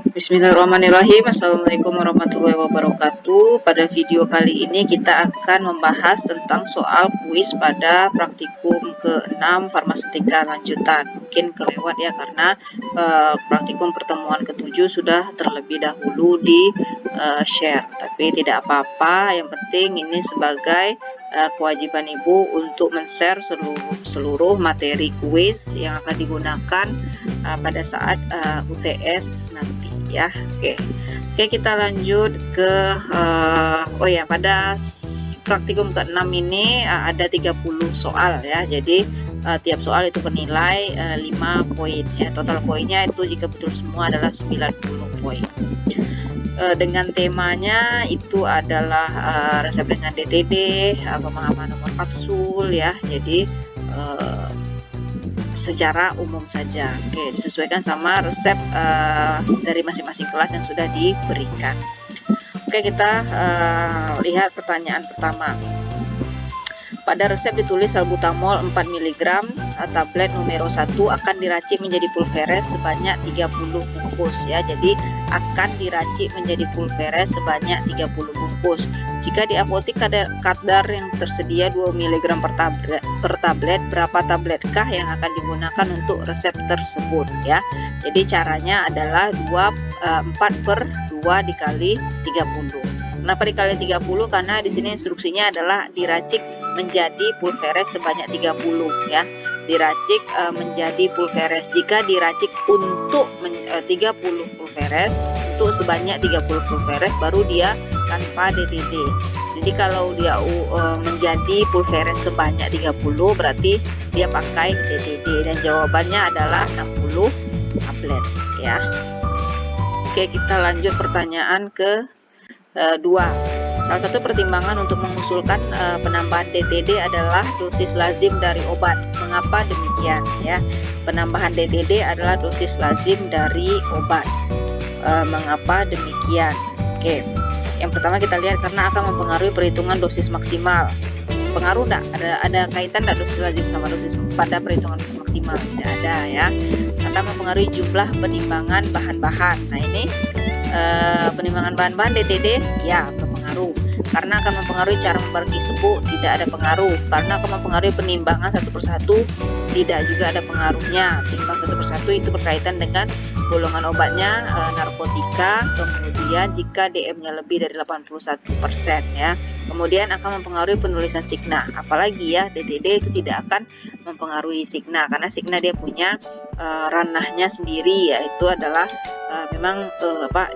Bismillahirrahmanirrahim. Assalamualaikum warahmatullahi wabarakatuh. Pada video kali ini kita akan membahas tentang soal kuis pada praktikum ke-6 farmasetika lanjutan. Mungkin kelewat ya karena praktikum pertemuan ke-7 sudah terlebih dahulu di share. Tapi tidak apa-apa, yang penting ini sebagai kewajiban Ibu untuk men-share seluruh materi kuis yang akan digunakan pada saat UTS nanti ya. Oke, kita lanjut ke pada praktikum ke-6 ini ada 30 soal ya. Jadi tiap soal itu bernilai 5 poin ya. Total poinnya itu jika betul semua adalah 90 poin. Dengan temanya itu adalah resep dengan DTD, pemahaman nomor kapsul ya. Jadi secara umum saja. Oke, disesuaikan sama resep dari masing-masing kelas yang sudah diberikan. Oke, kita lihat pertanyaan pertama. Pada resep ditulis salbutamol 4 mg tablet numero 1 akan diracik menjadi pulveres sebanyak 30 bungkus ya. Jadi akan diracik menjadi pulveres sebanyak 30 bungkus. Jika di apotik kadar yang tersedia 2 mg per tablet, berapa tabletkah yang akan digunakan untuk resep tersebut ya. Jadi caranya adalah 4 per 2 dikali 30. Kenapa dikali 30? Karena di sini instruksinya adalah diracik menjadi pulveres sebanyak 30 ya. Diracik menjadi pulveres. Jika diracik untuk 30 pulveres, untuk sebanyak 30 pulveres baru dia tanpa DTD. Jadi kalau dia menjadi pulveres sebanyak 30 berarti dia pakai DTD, dan jawabannya adalah 60 tablet ya. Oke, kita lanjut pertanyaan ke 2. Salah satu pertimbangan untuk mengusulkan penambahan DTD adalah dosis lazim dari obat. Mengapa demikian ya? Penambahan DTD adalah dosis lazim dari obat. Mengapa demikian? Oke. Yang pertama kita lihat karena akan mempengaruhi perhitungan dosis maksimal. Pengaruh enggak? Ada kaitan enggak dosis lazim sama dosis pada perhitungan dosis maksimal? Tidak ada ya. Akan mempengaruhi jumlah penimbangan bahan-bahan. Nah, ini penimbangan bahan-bahan DTD ya berpengaruh. Karena akan mempengaruhi cara membagi serbuk, tidak ada pengaruh. Karena akan mempengaruhi penimbangan satu persatu, tidak juga ada pengaruhnya. Timbang satu persatu itu berkaitan dengan golongan obatnya, narkotika. Kemudian jika DM-nya lebih dari 81% ya. Kemudian akan mempengaruhi penulisan signa. Apalagi ya, DTD itu tidak akan mempengaruhi signa karena signa dia punya ranahnya sendiri, yaitu adalah memang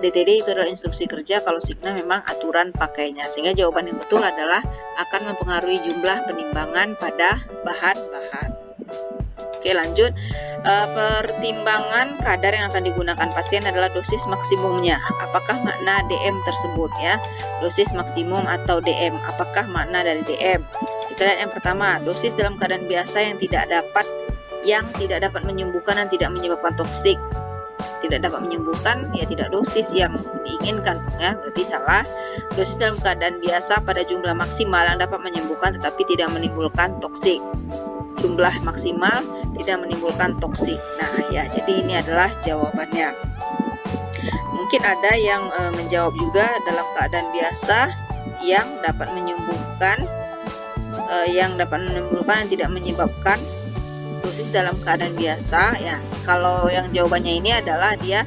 DTD itu adalah instruksi kerja, kalau signa memang aturan pakainya. Sehingga jawaban yang betul adalah akan mempengaruhi jumlah penimbangan pada bahan-bahan. Oke, lanjut. Pertimbangan kadar yang akan digunakan pasien adalah dosis maksimumnya. Apakah makna DM tersebut ya? Dosis maksimum atau DM. Apakah makna dari DM? Kita lihat yang pertama, dosis dalam keadaan biasa yang tidak dapat menyembuhkan dan tidak menyebabkan toksik. Tidak dapat menyembuhkan ya tidak dosis yang diinginkan ya, berarti salah. Dosis dalam keadaan biasa pada jumlah maksimal yang dapat menyembuhkan tetapi tidak menimbulkan toksik. Jumlah maksimal tidak menimbulkan toksik. Nah ya, jadi ini adalah jawabannya. Mungkin ada yang menjawab juga dalam keadaan biasa yang dapat menyembuhkan, dan tidak menyebabkan dosis dalam keadaan biasa ya. Kalau yang jawabannya ini adalah dia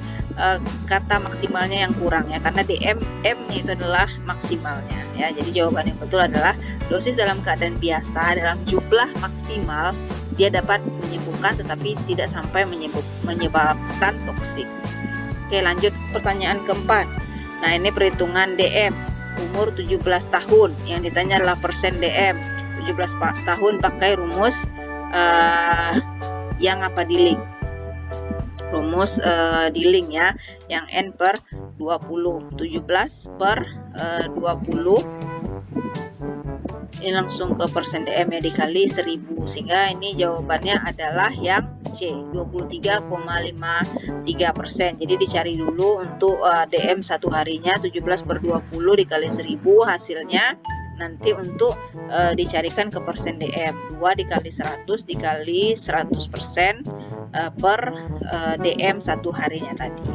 kata maksimalnya yang kurang ya, karena DM-nya itu adalah maksimalnya ya. Jadi jawaban yang betul adalah dosis dalam keadaan biasa dalam jumlah maksimal dia dapat menyembuhkan tetapi tidak sampai menyebabkan toksik. Oke, lanjut pertanyaan keempat. Nah, ini perhitungan DM umur 17 tahun. Yang ditanya adalah persen DM. 17 tahun pakai rumus yang apa di-link. Rumus di-link ya, yang N per 20. 17 per 20 ini langsung ke persen DM ya, dikali 1000, sehingga ini jawabannya adalah yang C, 23,53%. Jadi dicari dulu untuk DM satu harinya, 17 per 20 dikali 1000 hasilnya. Nanti untuk dicarikan ke persen DM, 2 dikali 100 dikali 100% per DM satu harinya tadi.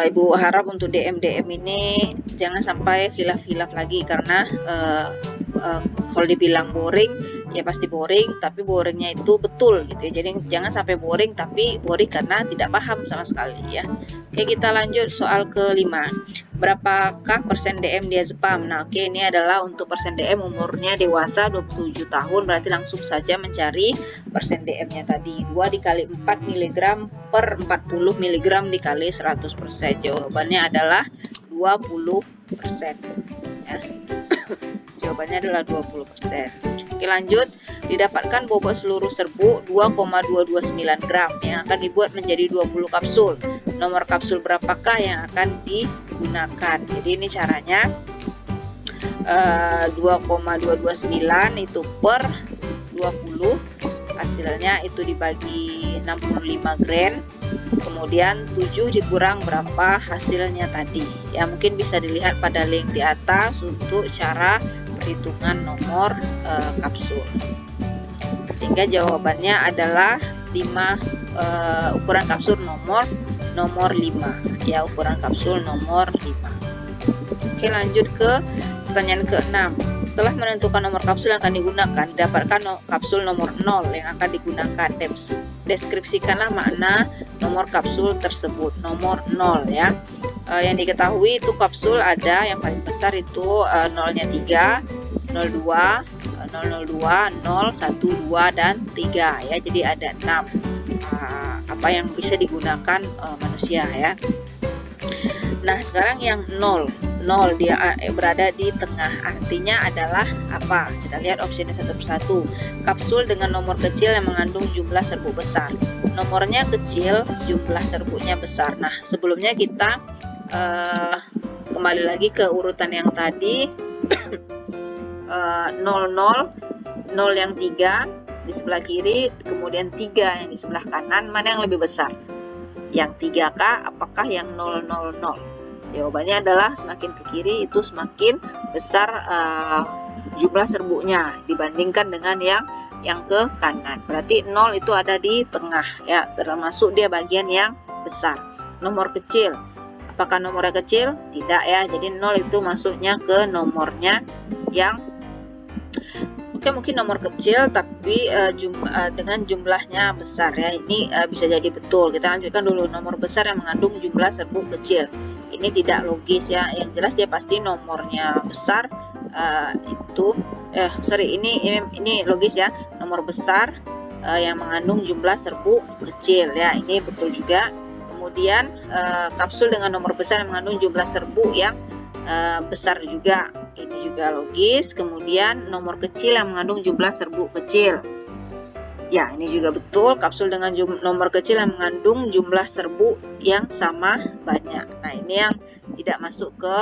Ibu harap untuk DM ini jangan sampai khilaf-khilaf lagi, karena kalau dibilang boring ya pasti boring, tapi boringnya itu betul gitu ya. Jadi jangan sampai boring tapi boring karena tidak paham sama sekali ya. Oke, kita lanjut soal kelima. Berapakah persen DM diazepam? Nah, oke, ini adalah untuk persen DM umurnya dewasa 27 tahun, berarti langsung saja mencari persen DM-nya tadi. 2 dikali 4 mg per 40 mg dikali 100%. Jawabannya adalah 20% ya. Jawabannya adalah 20%. Oke, lanjut. Didapatkan bobot seluruh serbuk 2,229 gram yang akan dibuat menjadi 20 kapsul. Nomor kapsul berapakah yang akan digunakan? Jadi ini caranya 2,229 itu per 20, hasilnya itu dibagi 65 gram, kemudian 7 dikurang berapa hasilnya tadi ya. Mungkin bisa dilihat pada link di atas untuk cara perhitungan nomor kapsul, sehingga jawabannya adalah 5, ukuran kapsul nomor 5 ya, ukuran kapsul nomor 5. Oke, lanjut ke pertanyaan ke-6. Setelah menentukan nomor kapsul yang akan digunakan, dapatkan kapsul nomor 0 yang akan digunakan. Deskripsikanlah makna nomor kapsul tersebut. Nomor 0 ya. Yang diketahui itu kapsul ada yang paling besar itu 0-nya 3, 02, 002, 0, 1, 2 dan 3 ya. Jadi ada 6 apa yang bisa digunakan manusia ya. Nah, sekarang yang 0 dia berada di tengah, artinya adalah apa? Kita lihat opsinya satu persatu. Kapsul dengan nomor kecil yang mengandung jumlah serbuk besar. Nomornya kecil, jumlah serbuknya besar. Nah, sebelumnya kita kembali lagi ke urutan yang tadi. 0 yang 3 di sebelah kiri, kemudian 3 yang di sebelah kanan, mana yang lebih besar? Yang 3 kah? Apakah yang 000? Jawabannya adalah semakin ke kiri itu semakin besar jumlah serbuknya dibandingkan dengan yang ke kanan. Berarti 0 itu ada di tengah ya, termasuk dia bagian yang besar. Nomor kecil, apakah nomornya kecil? Tidak ya, jadi 0 itu masuknya ke nomornya yang mungkin nomor kecil tapi dengan jumlahnya besar ya. Ini bisa jadi betul. Kita lanjutkan dulu. Nomor besar yang mengandung jumlah serbuk kecil. Ini tidak logis ya. Yang jelas dia pasti nomornya besar ini logis ya. Nomor besar yang mengandung jumlah serbuk kecil ya. Ini betul juga. Kemudian kapsul dengan nomor besar yang mengandung jumlah serbuk yang besar juga, ini juga logis. Kemudian nomor kecil yang mengandung jumlah serbuk kecil ya, ini juga betul. Kapsul dengan nomor kecil yang mengandung jumlah serbuk yang sama banyak. Nah, ini yang tidak masuk ke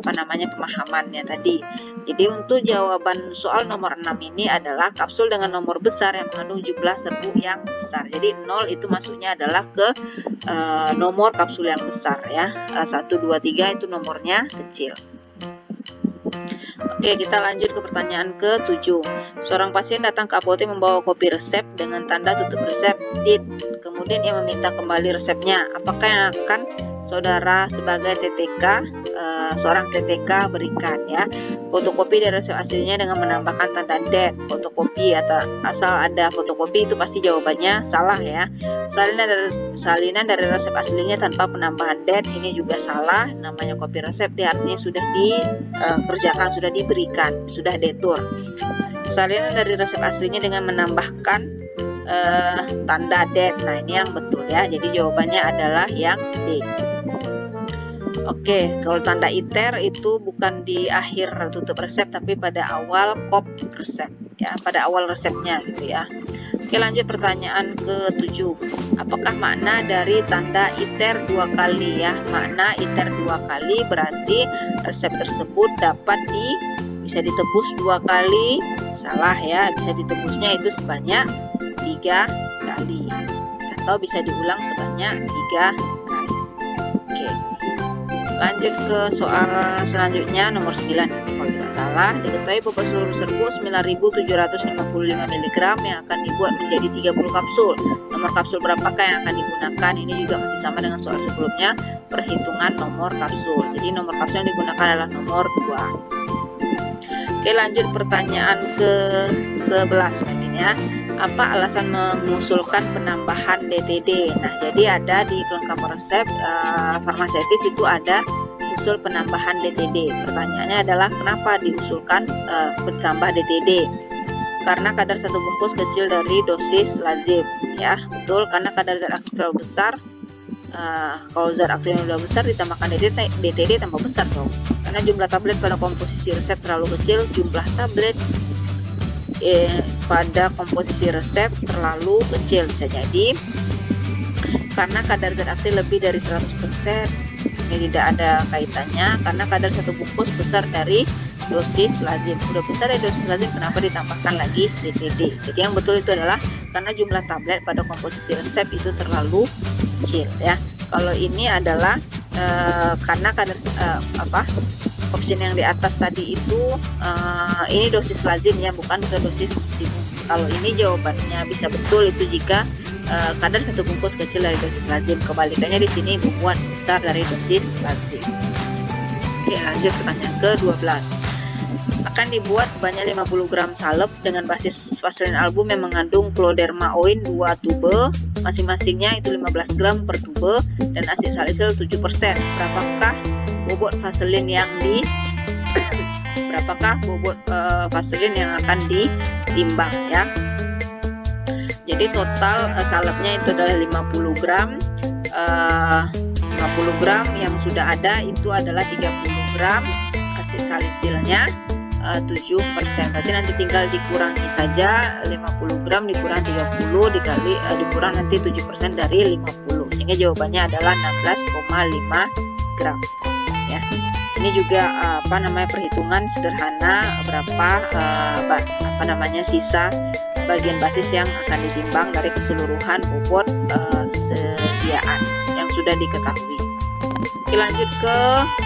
pemahamannya tadi. Jadi untuk jawaban soal nomor 6 ini adalah kapsul dengan nomor besar yang mengandung jumlah serbuk yang besar. Jadi 0 itu masuknya adalah ke nomor kapsul yang besar ya. 1, 2, 3 itu nomornya kecil. Oke, kita lanjut ke pertanyaan ke-7. Seorang pasien datang ke apotek membawa kopi resep dengan tanda tutup resep DIT. Kemudian ia meminta kembali resepnya. Apakah yang akan saudara sebagai TTK, seorang TTK berikan ya? Fotokopi dari resep aslinya dengan menambahkan tanda DET. Fotokopi atau asal ada fotokopi itu pasti jawabannya salah ya. Salinan dari resep aslinya tanpa penambahan DET ini juga salah. Namanya kopi resep, dia artinya sudah dikerjakan, sudah diberikan, sudah detur. Salinan dari resep aslinya dengan menambahkan tanda DET. Nah, ini yang betul ya. Jadi jawabannya adalah yang D. Oke, kalau tanda ITER itu bukan di akhir tutup resep tapi pada awal kop resep ya, pada awal resepnya gitu ya. Oke, lanjut pertanyaan ke-7. Apakah makna dari tanda ITER 2 kali ya? Makna ITER 2 kali berarti resep tersebut bisa ditebus 2 kali. Salah ya, bisa ditebusnya itu sebanyak 3 kali atau bisa diulang sebanyak 3 kali. Oke. Lanjut ke soal selanjutnya nomor 9. salah. Diketahui bobot seluruh serbuk 9.755 mg yang akan dibuat menjadi 30 kapsul. Nomor kapsul berapakah yang akan digunakan? Ini juga masih sama dengan soal sebelumnya, perhitungan nomor kapsul. Jadi nomor kapsul yang digunakan adalah nomor 2. Oke, lanjut pertanyaan ke-11 lagi ya. Apa alasan mengusulkan penambahan DTD? Nah, jadi ada di kelengkapan resep farmaseutis itu ada usul penambahan DTD. Pertanyaannya adalah kenapa diusulkan bertambah DTD? Karena kadar satu bungkus kecil dari dosis lazim, ya betul, karena kadar zat aktif terlalu besar. Kalau zat aktifnya sudah besar ditambahkan DTD tambah besar dong. Karena jumlah tablet pada komposisi resep terlalu kecil, jumlah tablet pada komposisi resep terlalu kecil. Bisa jadi karena kadar zat aktif lebih dari 100%. Ini tidak ada kaitannya, karena kadar satu bungkus besar dari dosis lazim. Udah besar dari dosis lazim, kenapa ditambahkan lagi DTD? Jadi yang betul itu adalah karena jumlah tablet pada komposisi resep itu terlalu kecil, ya. Kalau ini adalah karena kadar opsi yang di atas tadi itu ini dosis lazim ya, bukan ke dosis maksimum. Kalau ini jawabannya bisa betul itu jika kadar satu bungkus kecil dari dosis lazim. Kebalikannya di sini bungkuan besar dari dosis lazim. Oke, lanjut pertanyaan ke-12. Akan dibuat sebanyak 50 gram salep dengan basis vaselin album yang mengandung Cloderma oin 2 tube, masing-masingnya itu 15 gram per tube, dan asid salisil 7%. Berapakah bobot vaselin yang vaselin yang akan ditimbang ya? Jadi total salepnya itu adalah 50 gram. 50 gram yang sudah ada itu adalah 30 gram, asid salisilnya 7%. Berarti nanti tinggal dikurangi saja, 50 gram dikurang 30 dikali dikurang nanti 7% dari 50, sehingga jawabannya adalah 16,5 gram ya. Ini juga perhitungan sederhana berapa sisa bagian basis yang akan ditimbang dari keseluruhan bobot sediaan yang sudah diketahui. Oke, lanjut ke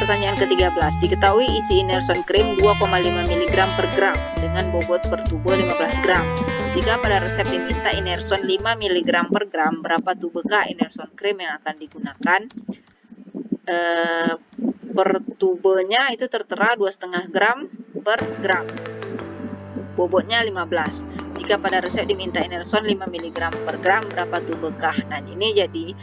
pertanyaan ke-13. Diketahui isi Inerson Cream 2,5 mg per gram dengan bobot per tube 15 gram. Jika pada resep diminta Inerson 5 mg per gram, berapa tubekah Inerson Cream yang akan digunakan? Per tubenya itu tertera 2,5 gram per gram. Bobotnya 15. Jika pada resep diminta Inerson 5 mg per gram, berapa tubekah? Nah, ini jadi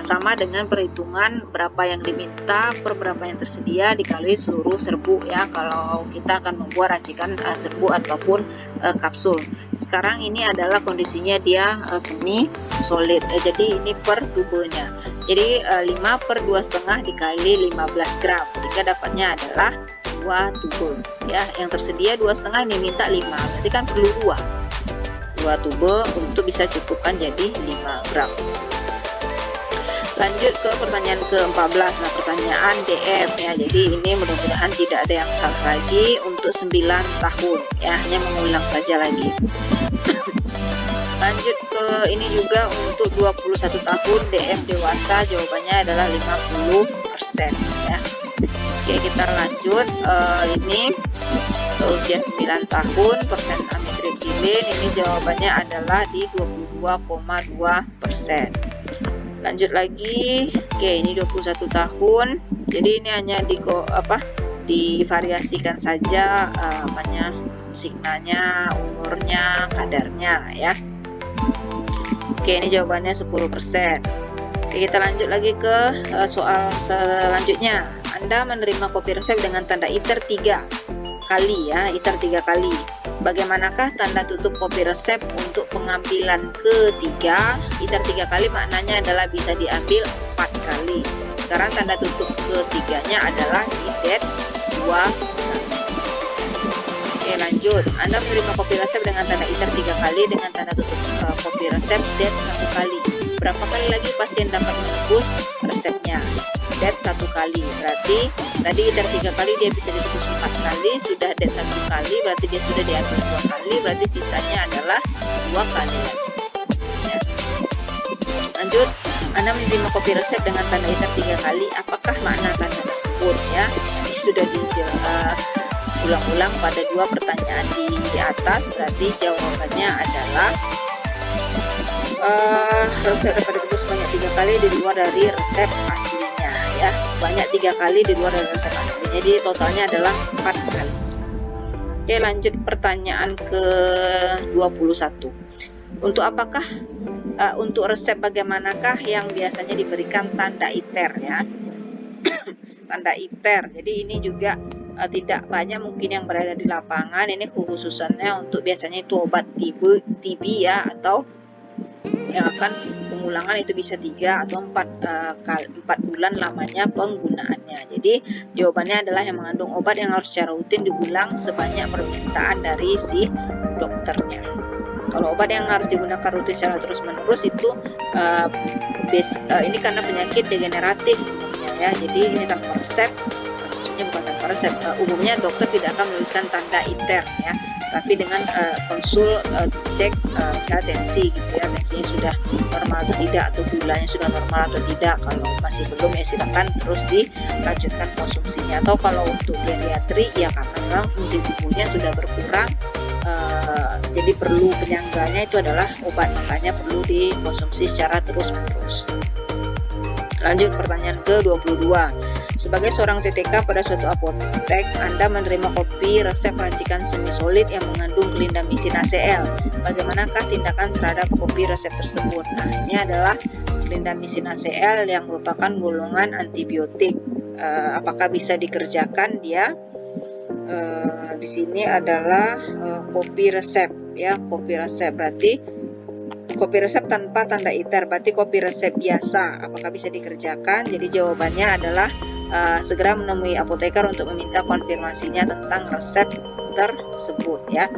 sama dengan perhitungan berapa yang diminta per berapa yang tersedia dikali seluruh serbuk ya, kalau kita akan membuat racikan serbuk ataupun kapsul. Sekarang ini adalah kondisinya dia semi solid, jadi ini per tubenya. Jadi 5 per 2,5 dikali 15 gram, sehingga dapatnya adalah 2 tube ya. Yang tersedia 2,5, ini minta 5, berarti kan perlu 2 tube untuk bisa cukupkan jadi 5 gram. Lanjut ke pertanyaan ke-14. Nah, pertanyaan DM ya. Jadi ini mudah-mudahan tidak ada yang salah lagi untuk 9 tahun ya, hanya mengulang saja lagi. Lanjut ke ini juga untuk 21 tahun DM dewasa, jawabannya adalah 50% ya. Oke, kita lanjut. Ini usia 9 tahun, persen amitriptilin, ini jawabannya adalah di 22,2%. Lanjut lagi. Oke, ini 21 tahun. Jadi ini hanya divariasikan saja signanya, umurnya, kadarnya ya. Oke, ini jawabannya 10%. Oke, kita lanjut lagi ke soal selanjutnya. Anda menerima kopi resep dengan tanda ITER 3 kali ya, ITER 3 kali. Bagaimanakah tanda tutup kopi resep untuk pengambilan ketiga? ITER 3 kali maknanya adalah bisa diambil 4 kali. Sekarang tanda tutup ketiganya adalah di det 2. Oke, lanjut. Anda menerima kopi resep dengan tanda ITER 3 kali dengan tanda tutup kopi resep det 1 kali. Berapa kali lagi pasien dapat menebus resepnya? Det 1 kali. Berarti tadi ITER 3 kali dia bisa ditebus 4 kali, sudah det 1 kali, berarti dia sudah diambil 2 kali, berarti sisanya adalah 2 kali lagi. Ya. Lanjut. Anda menerima kopi resep dengan tanda ITER 3 kali. Apakah makna tanda tersebut ya? Ini sudah ulang-ulang pada dua pertanyaan di atas, berarti jawabannya adalah resep dapat ditebus sebanyak 3 kali di luar dari resep aslinya ya, sebanyak 3 kali di luar dari resep aslinya, jadi totalnya adalah 4 kali. Oke, lanjut pertanyaan ke 21. Untuk resep bagaimanakah yang biasanya diberikan tanda ITER ya? Tanda ITER. Jadi ini juga tidak banyak mungkin yang berada di lapangan. Ini khususannya untuk biasanya itu obat TB ya, atau yang akan pengulangan itu bisa 3 atau 4 bulan lamanya penggunaannya. Jadi jawabannya adalah yang mengandung obat yang harus secara rutin diulang sebanyak permintaan dari si dokternya. Kalau obat yang harus digunakan rutin secara terus-menerus itu ini karena penyakit degeneratif umumnya ya. Jadi ini tanpa resep, maksudnya bukan tanpa resep. Umumnya dokter tidak akan menuliskan tanda ITER ya, tapi dengan konsul cek misalnya tensi gitu ya, tensinya sudah normal atau tidak, atau gulanya sudah normal atau tidak. Kalau masih belum ya silakan terus dilanjutkan konsumsinya. Atau kalau untuk geriatri ya karena memang fungsi tubuhnya sudah berkurang, jadi perlu penyangganya itu adalah obat, makanya perlu dikonsumsi secara terus-menerus. Lanjut pertanyaan ke-22. Sebagai seorang TTK pada suatu apotek, Anda menerima kopi resep racikan semi solid yang mengandung clindamycin HCl. Bagaimanakah tindakan terhadap kopi resep tersebut? Nah, ini adalah clindamycin HCl yang merupakan golongan antibiotik. Apakah bisa dikerjakan dia? Di sini adalah kopi resep ya, kopi resep berarti kopi resep tanpa tanda ITER, berarti kopi resep biasa. Apakah bisa dikerjakan? Jadi jawabannya adalah segera menemui apoteker untuk meminta konfirmasinya tentang resep tersebut ya.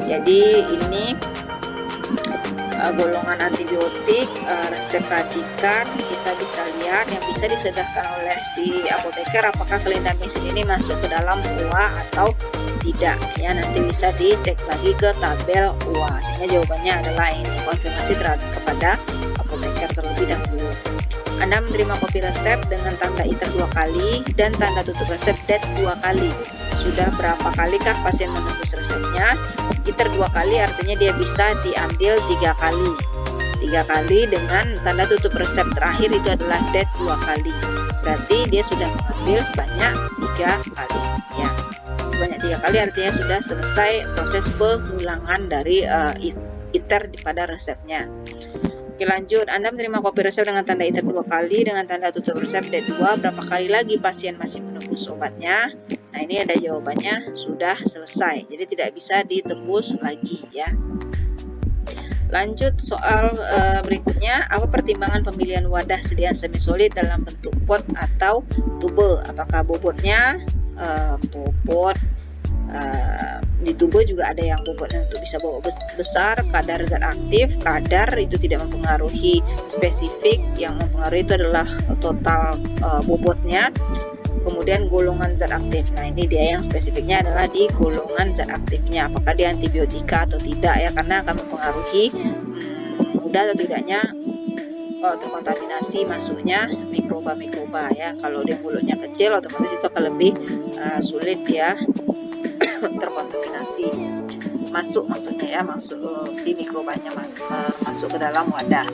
Jadi ini golongan antibiotik resep racikan, kita bisa lihat yang bisa disediakan oleh si apoteker apakah clindamycin ini masuk ke dalam UA atau tidak ya. Nanti bisa dicek lagi ke tabel UA, sehingga jawabannya adalah ini, konfirmasi kepada apoteker terlebih dahulu. Anda menerima kopi resep dengan tanda ITER 2 kali dan tanda tutup resep DET 2 kali. Sudah berapa kalikah pasien menembus resepnya? ITER 2 kali artinya dia bisa diambil 3 kali. 3 kali dengan tanda tutup resep terakhir itu adalah DET 2 kali. Berarti dia sudah mengambil sebanyak 3 kali ya. Sebanyak 3 kali artinya sudah selesai proses pengulangan dari ITER pada resepnya. Oke, lanjut. Anda menerima kopi resep dengan tanda ITER 2 kali dengan tanda tutup resep DET 2. Berapa kali lagi pasien masih menembus obatnya? Nah, ini ada jawabannya, sudah selesai. Jadi tidak bisa ditebus lagi ya. Lanjut soal berikutnya, apa pertimbangan pemilihan wadah sediaan semi solid dalam bentuk pot atau tube? Apakah bobotnya bobot di tube juga ada yang bobotnya untuk bisa bawa besar, kadar zat aktif, kadar itu tidak mempengaruhi spesifik, yang mempengaruhi itu adalah total bobotnya. Kemudian golongan zat aktif, nah ini dia yang spesifiknya adalah di golongan zat aktifnya, apakah dia antibiotika atau tidak ya, karena akan mempengaruhi mudah atau tidaknya terkontaminasi masuknya mikroba ya. Kalau dia mulutnya kecil otomatis itu akan lebih sulit ya terkontaminasi maksudnya ya, masuk si mikrobanya masuk ke dalam wadah.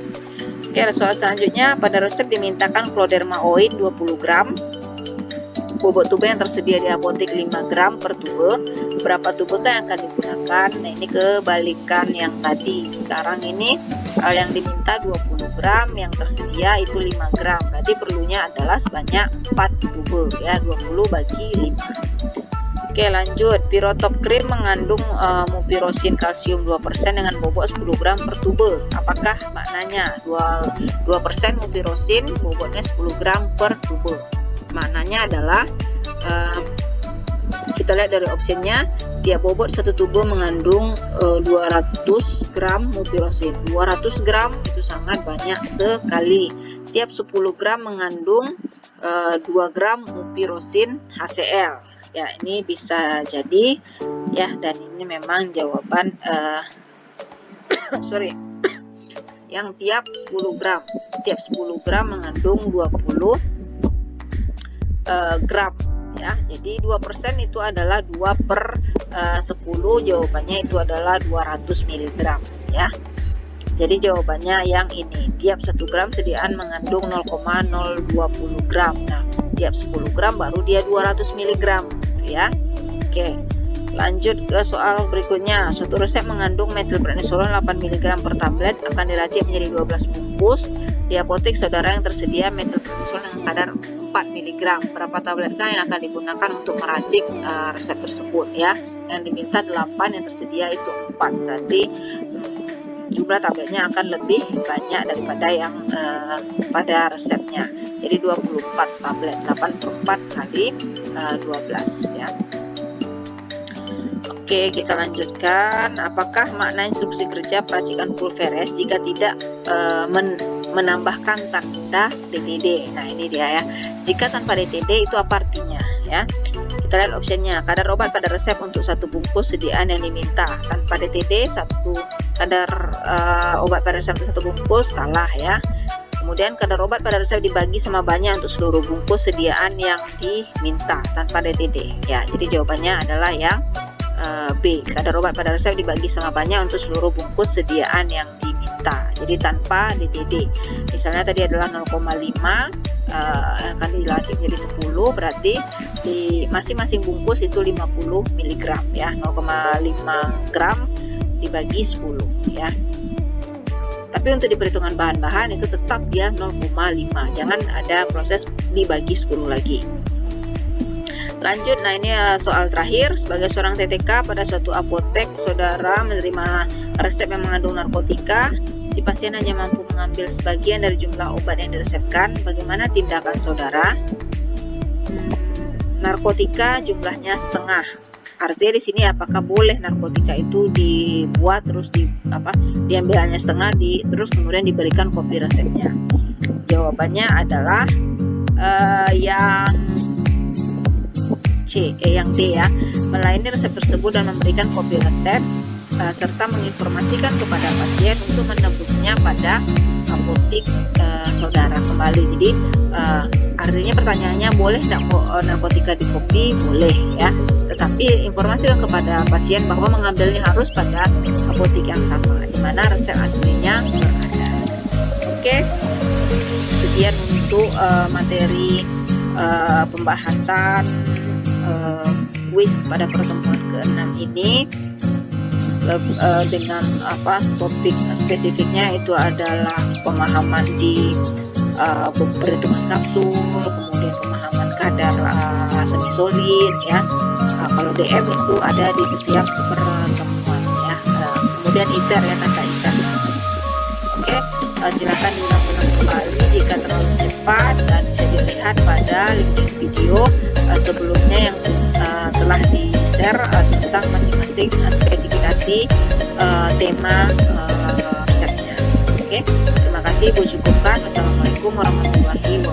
Oke, soal selanjutnya, pada resep dimintakan Cloderma oin 20 gram, bobot tube yang tersedia di apotek 5 gram per tube. Berapa tube yang akan digunakan? Nah, ini kebalikan yang tadi. Sekarang ini yang diminta 20 gram, yang tersedia itu 5 gram. Berarti perlunya adalah sebanyak 4 tube ya, 20 bagi 5. Oke, lanjut. Pirotop Cream mengandung mupirocin kalsium 2% dengan bobot 10 gram per tube. Apakah maknanya 2% mupirocin bobotnya 10 gram per tube? Maknanya adalah kita lihat dari opsinya, tiap bobot satu tube mengandung 200 gram mupirocin. 200 gram itu sangat banyak sekali. Tiap 10 gram mengandung 2 gram mupirocin HCl. Ya, ini bisa jadi ya, dan ini memang jawaban yang tiap 10 gram. Tiap 10 gram mengandung 20 gram ya. Jadi 2% itu adalah 2/10, jawabannya itu adalah 200 mg ya. Jadi jawabannya yang ini, tiap 1 gram sediaan mengandung 0,020 gram. Nah, tiap 10 gram baru dia 200 mg gitu ya. Oke. Lanjut ke soal berikutnya. Suatu resep mengandung metilprednisolon 8 mg per tablet akan diracik menjadi 12 bungkus. Di apotek saudara yang tersedia metilprednisolon dengan kadar 4 mg. Berapa tabletkah yang akan digunakan untuk meracik resep tersebut ya? Yang diminta 8, yang tersedia itu 4. Berarti jumlah tabletnya akan lebih banyak daripada yang pada resepnya. Jadi 24 tablet, 8/4 kali 12 ya. Oke, kita lanjutkan. Apakah makna instruksi kerja peracikan pulveres jika tidak menambahkan tanda DTD? Nah, ini dia ya. Jika tanpa DTD itu apa artinya ya? Kita lihat optionnya. Kadar obat pada resep untuk 1 bungkus sediaan yang diminta. Tanpa DTD, 1 kadar obat pada resep untuk 1 bungkus, salah ya. Kemudian kadar obat pada resep dibagi sama banyak untuk seluruh bungkus sediaan yang diminta tanpa DTD ya. Jadi jawabannya adalah yang B, kadar obat pada resep dibagi sama banyak untuk seluruh bungkus sediaan yang diminta. Jadi tanpa DTD. Misalnya tadi adalah 0,5 akan dilacik jadi 10, berarti di masing-masing bungkus itu 50 mg ya. 0,5 gram dibagi 10 ya. Tapi untuk di perhitungan bahan-bahan itu tetap dia 0,5. Jangan ada proses dibagi 10 lagi. Lanjut, nah ini soal terakhir. Sebagai seorang TTK pada suatu apotek, saudara menerima resep yang mengandung narkotika. Si pasien hanya mampu mengambil sebagian dari jumlah obat yang diresepkan. Bagaimana tindakan saudara? Narkotika jumlahnya setengah. Artinya di sini apakah boleh narkotika itu dibuat terus diambil hanya setengah, terus kemudian diberikan kopi resepnya? Jawabannya adalah yang yang D ya, melayani resep tersebut dan memberikan kopi resep serta menginformasikan kepada pasien untuk menebusnya pada apotek saudara kembali. Jadi artinya pertanyaannya, boleh tidak narkotika di kopi? Boleh ya, tetapi informasikan kepada pasien bahwa mengambilnya harus pada apotek yang sama di mana resep aslinya berada. Oke, sekian untuk materi pembahasan kuis pada pertemuan ke-6 ini dengan topik spesifiknya itu adalah pemahaman di perhitungan kapsul, kemudian pemahaman kadar semi solid ya. Kalau DM itu ada di setiap pertemuan ya. Kemudian ITER ya, tanda interest. Oke, silakan diulang-ulang kembali jika terlalu cepat, dan bisa dilihat pada link video sebelumnya yang telah di-share tentang masing-masing spesifikasi tema resepnya. Oke, terima kasih. Gue cukupkan. Wassalamualaikum warahmatullahi wabarakatuh.